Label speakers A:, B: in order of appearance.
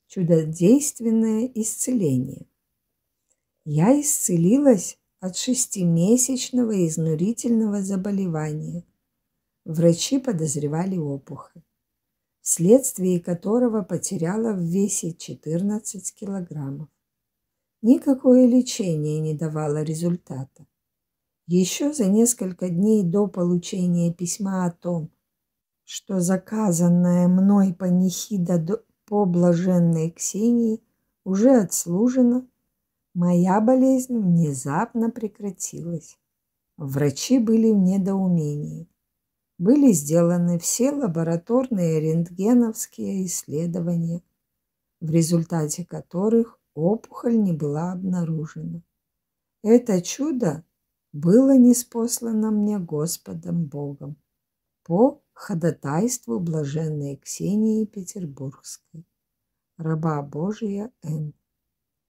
A: чудодейственное исцеление. Я исцелилась от 6-месячного изнурительного заболевания. Врачи подозревали опухоль, вследствие которого потеряла в весе 14 килограммов. Никакое лечение не давало результата. Еще за несколько дней до получения письма о том, что заказанная мной панихида по блаженной Ксении уже отслужена, моя болезнь внезапно прекратилась. Врачи были в недоумении. Были сделаны все лабораторные рентгеновские исследования, в результате которых опухоль не была обнаружена. Это чудо было ниспослано мне Господом Богом по ходатайству блаженной Ксении Петербургской, раба Божия Н.